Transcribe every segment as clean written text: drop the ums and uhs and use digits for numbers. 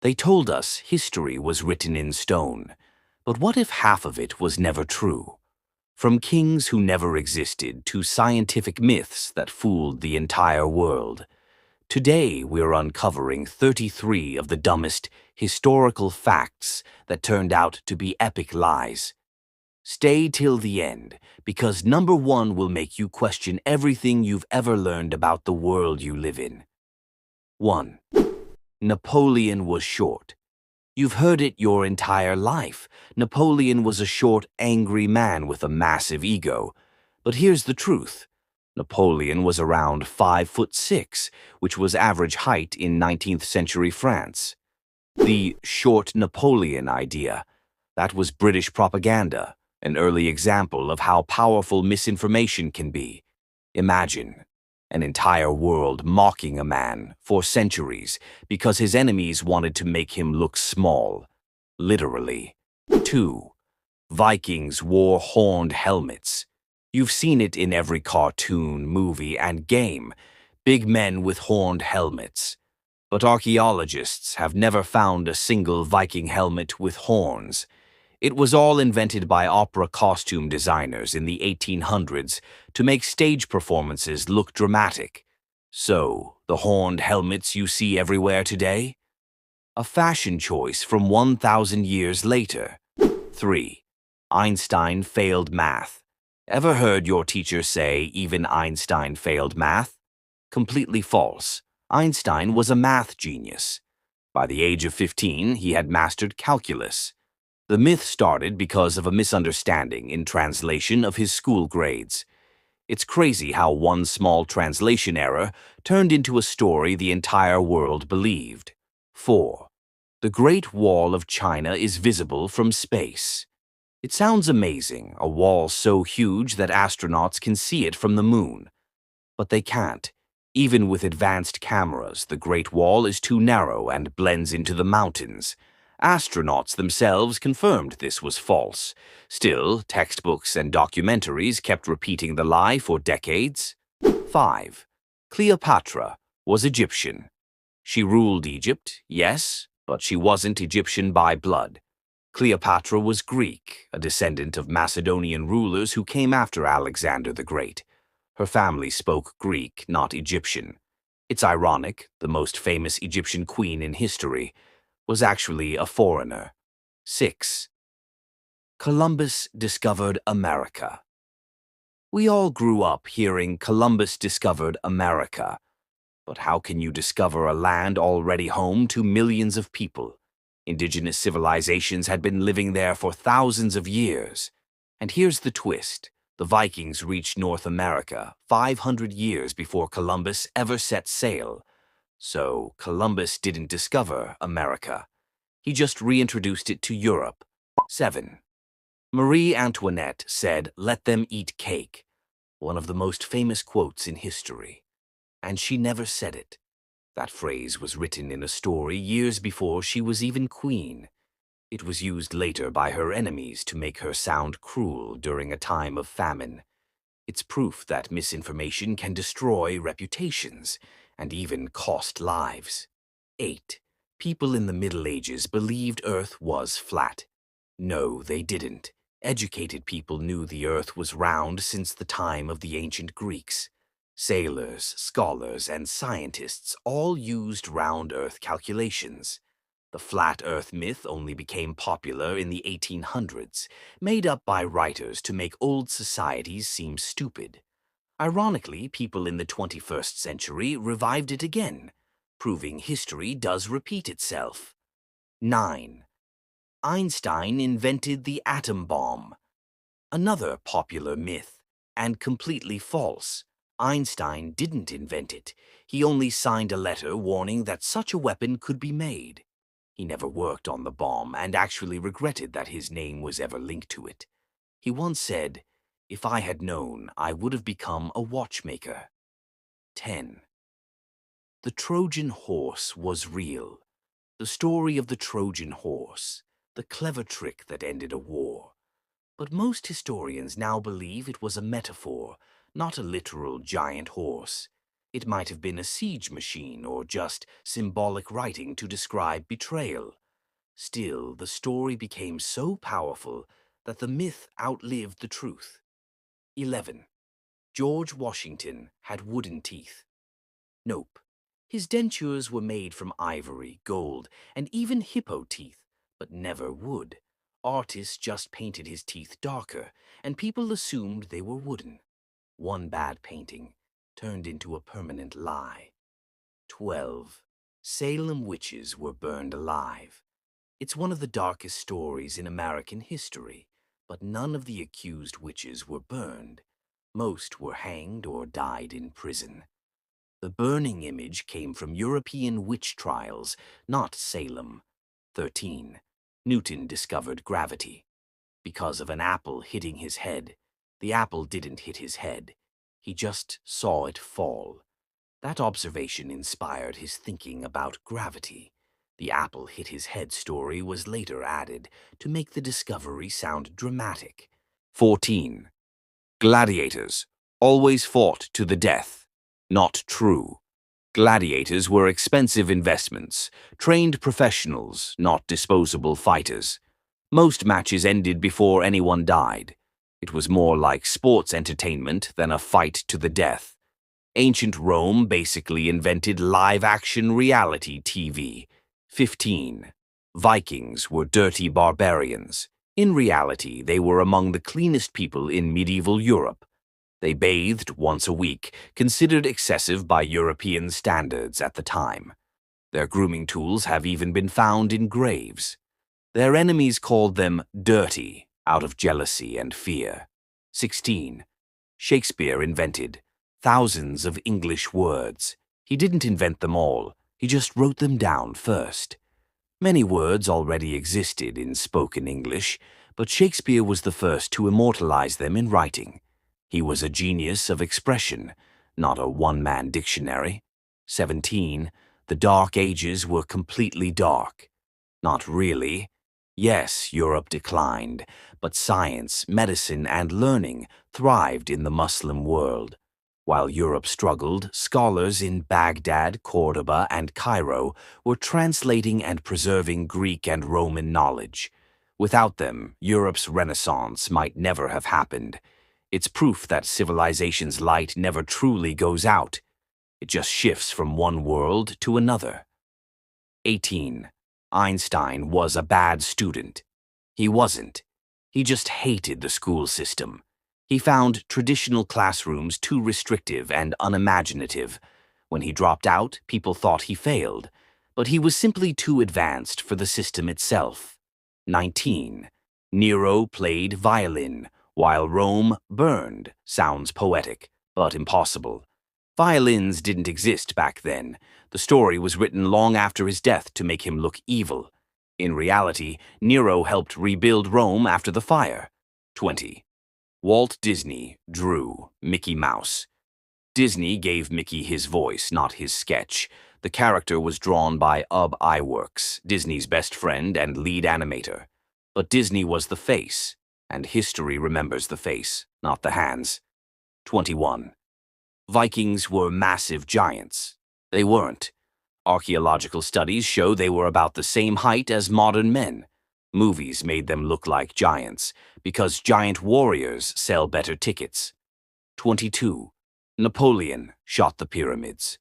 They told us history was written in stone, but what if half of it was never true? From kings who never existed to scientific myths that fooled the entire world. Today we're uncovering 33 of the dumbest historical facts that turned out to be epic lies. Stay till the end, because number one will make you question everything you've ever learned about the world you live in. 1. Napoleon was short. You've heard it your entire life. Napoleon was a short, angry man with a massive ego. But here's the truth. Napoleon was around 5'6", which was average height in 19th century France. The short Napoleon idea. That was British propaganda, an early example of how powerful misinformation can be. Imagine an entire world mocking a man for centuries because his enemies wanted to make him look small. Literally. 2. Vikings wore horned helmets. You've seen it in every cartoon, movie, and game. Big men with horned helmets. But archaeologists have never found a single Viking helmet with horns. It was all invented by opera costume designers in the 1800s to make stage performances look dramatic. So, the horned helmets you see everywhere today? A fashion choice from 1,000 years later. 3. Einstein failed math. Ever heard your teacher say even Einstein failed math? Completely false. Einstein was a math genius. By the age of 15, he had mastered calculus. The myth started because of a misunderstanding in translation of his school grades. It's crazy how one small translation error turned into a story the entire world believed. 4. The Great Wall of China is visible from space. It sounds amazing, a wall so huge that astronauts can see it from the moon. But they can't. Even with advanced cameras, the Great Wall is too narrow and blends into the mountains. Astronauts themselves confirmed this was false. Still, textbooks and documentaries kept repeating the lie for decades. 5. Cleopatra was Egyptian. She ruled Egypt, yes, but she wasn't Egyptian by blood. Cleopatra was Greek, a descendant of Macedonian rulers who came after Alexander the Great. Her family spoke Greek, not Egyptian. It's ironic, the most famous Egyptian queen in history was actually a foreigner. 6. Columbus discovered America. We all grew up hearing Columbus discovered America. But how can you discover a land already home to millions of people? Indigenous civilizations had been living there for thousands of years. And here's the twist. The Vikings reached North America 500 years before Columbus ever set sail. So, Columbus didn't discover America. He just reintroduced it to Europe. 7. Marie Antoinette said, "Let them eat cake," one of the most famous quotes in history. And she never said it. That phrase was written in a story years before she was even queen. It was used later by her enemies to make her sound cruel during a time of famine. It's proof that misinformation can destroy reputations and even cost lives. 8. People in the Middle Ages believed Earth was flat. No, they didn't. Educated people knew the Earth was round since the time of the ancient Greeks. Sailors, scholars, and scientists all used round Earth calculations. The flat Earth myth only became popular in the 1800s, made up by writers to make old societies seem stupid. Ironically, people in the 21st century revived it again, proving history does repeat itself. 9. Einstein invented the atom bomb. Another popular myth, and completely false. Einstein didn't invent it. He only signed a letter warning that such a weapon could be made. He never worked on the bomb and actually regretted that his name was ever linked to it. He once said, "If I had known, I would have become a watchmaker." 10. The Trojan horse was real. The story of the Trojan horse, the clever trick that ended a war. But most historians now believe it was a metaphor, not a literal giant horse. It might have been a siege machine or just symbolic writing to describe betrayal. Still, the story became so powerful that the myth outlived the truth. 11. George Washington had wooden teeth. Nope. His dentures were made from ivory, gold, and even hippo teeth, but never wood. Artists just painted his teeth darker, and people assumed they were wooden. One bad painting turned into a permanent lie. 12. Salem witches were burned alive. It's one of the darkest stories in American history, but none of the accused witches were burned. Most were hanged or died in prison. The burning image came from European witch trials, not Salem. 13. Newton discovered gravity. Because of an apple hitting his head. The apple didn't hit his head. He just saw it fall. That observation inspired his thinking about gravity. The apple hit his head story was later added to make the discovery sound dramatic. 14. Gladiators always fought to the death. Not true. Gladiators were expensive investments, trained professionals, not disposable fighters. Most matches ended before anyone died. It was more like sports entertainment than a fight to the death. Ancient Rome basically invented live-action reality TV. 15. Vikings were dirty barbarians. In reality, they were among the cleanest people in medieval Europe. They bathed once a week, considered excessive by European standards at the time. Their grooming tools have even been found in graves. Their enemies called them dirty, out of jealousy and fear. 16. Shakespeare invented thousands of English words. He didn't invent them all, he just wrote them down first. Many words already existed in spoken English, but Shakespeare was the first to immortalize them in writing. He was a genius of expression, not a one-man dictionary. 17. The Dark Ages were completely dark. Not really. Yes, Europe declined, but science, medicine, and learning thrived in the Muslim world. While Europe struggled, scholars in Baghdad, Cordoba, and Cairo were translating and preserving Greek and Roman knowledge. Without them, Europe's Renaissance might never have happened. It's proof that civilization's light never truly goes out. It just shifts from one world to another. 18. Einstein was a bad student. He wasn't. He just hated the school system. He found traditional classrooms too restrictive and unimaginative. When he dropped out, people thought he failed, but he was simply too advanced for the system itself. 19. Nero played violin, while Rome burned. Sounds poetic, but impossible. Violins didn't exist back then. The story was written long after his death to make him look evil. In reality, Nero helped rebuild Rome after the fire. 20. Walt Disney drew Mickey Mouse. Disney gave Mickey his voice, not his sketch. The character was drawn by Ub Iwerks, Disney's best friend and lead animator. But Disney was the face, and history remembers the face, not the hands. 21. Vikings were massive giants. They weren't. Archaeological studies show they were about the same height as modern men. Movies made them look like giants, because giant warriors sell better tickets. 22. Napoleon shot the pyramids.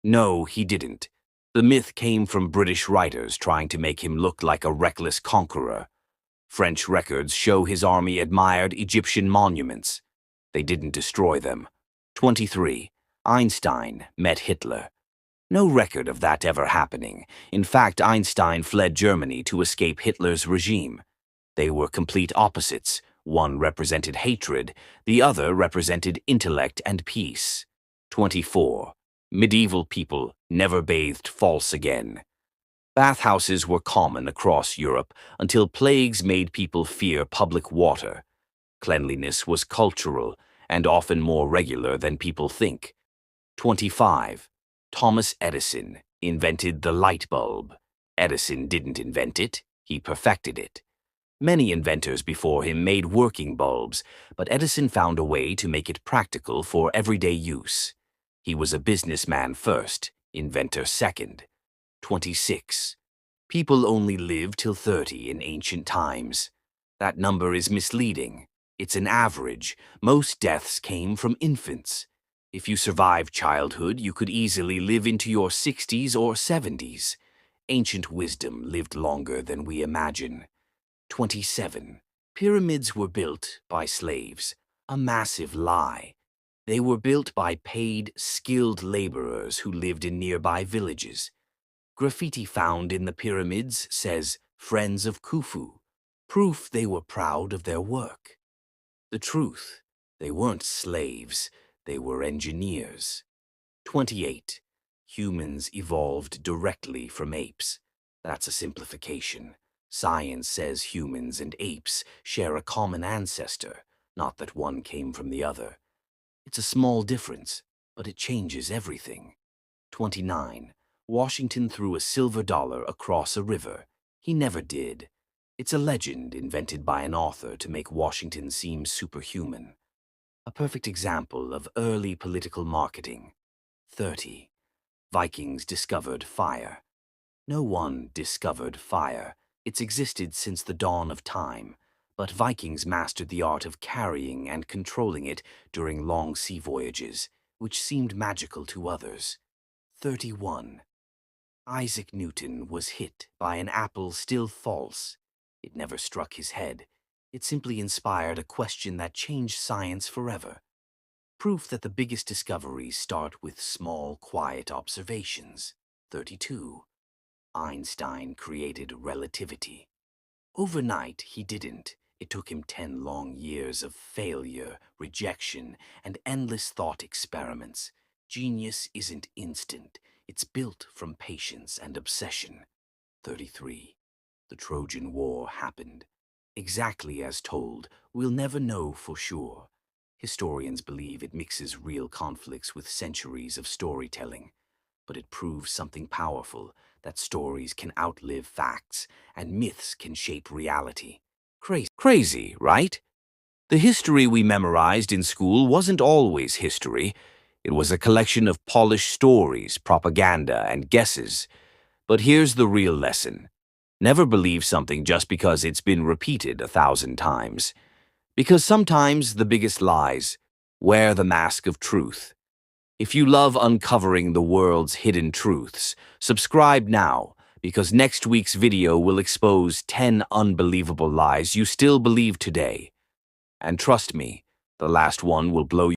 No, he didn't. The myth came from British writers trying to make him look like a reckless conqueror. French records show his army admired Egyptian monuments. They didn't destroy them. 23. Einstein met Hitler. No record of that ever happening. In fact, Einstein fled Germany to escape Hitler's regime. They were complete opposites. One represented hatred, the other represented intellect and peace. 24. Medieval people never bathed false again. Bathhouses were common across Europe until plagues made people fear public water. Cleanliness was cultural and often more regular than people think. 25. Thomas Edison invented the light bulb. Edison didn't invent it, he perfected it. Many inventors before him made working bulbs, but Edison found a way to make it practical for everyday use. He was a businessman first, inventor second. 26. People only live till 30 in ancient times. That number is misleading. It's an average. Most deaths came from infants. If you survived childhood, you could easily live into your 60s or 70s. Ancient wisdom lived longer than we imagine. 27. Pyramids were built by slaves. A massive lie. They were built by paid, skilled laborers who lived in nearby villages. Graffiti found in the pyramids says, "Friends of Khufu," proof they were proud of their work. The truth, they weren't slaves, they were engineers. 28. Humans evolved directly from apes. That's a simplification. Science says humans and apes share a common ancestor, not that one came from the other. It's a small difference, but it changes everything. 29. Washington threw a silver dollar across a river. He never did. It's a legend invented by an author to make Washington seem superhuman. A perfect example of early political marketing. 30. Vikings discovered fire. No one discovered fire. It's existed since the dawn of time, but Vikings mastered the art of carrying and controlling it during long sea voyages, which seemed magical to others. 31. Isaac Newton was hit by an apple still false. It never struck his head. It simply inspired a question that changed science forever. Proof that the biggest discoveries start with small, quiet observations. 32. Einstein created relativity. Overnight, he didn't. It took him 10 long years of failure, rejection, and endless thought experiments. Genius isn't instant. It's built from patience and obsession. 33. The Trojan War happened. Exactly as told, we'll never know for sure. Historians believe it mixes real conflicts with centuries of storytelling. But it proves something powerful, that stories can outlive facts, and myths can shape reality. Crazy, right? The history we memorized in school wasn't always history. It was a collection of polished stories, propaganda, and guesses. But here's the real lesson. Never believe something just because it's been repeated 1,000 times. Because sometimes the biggest lies wear the mask of truth. If you love uncovering the world's hidden truths, subscribe now, because next week's video will expose 10 unbelievable lies you still believe today. And trust me, the last one will blow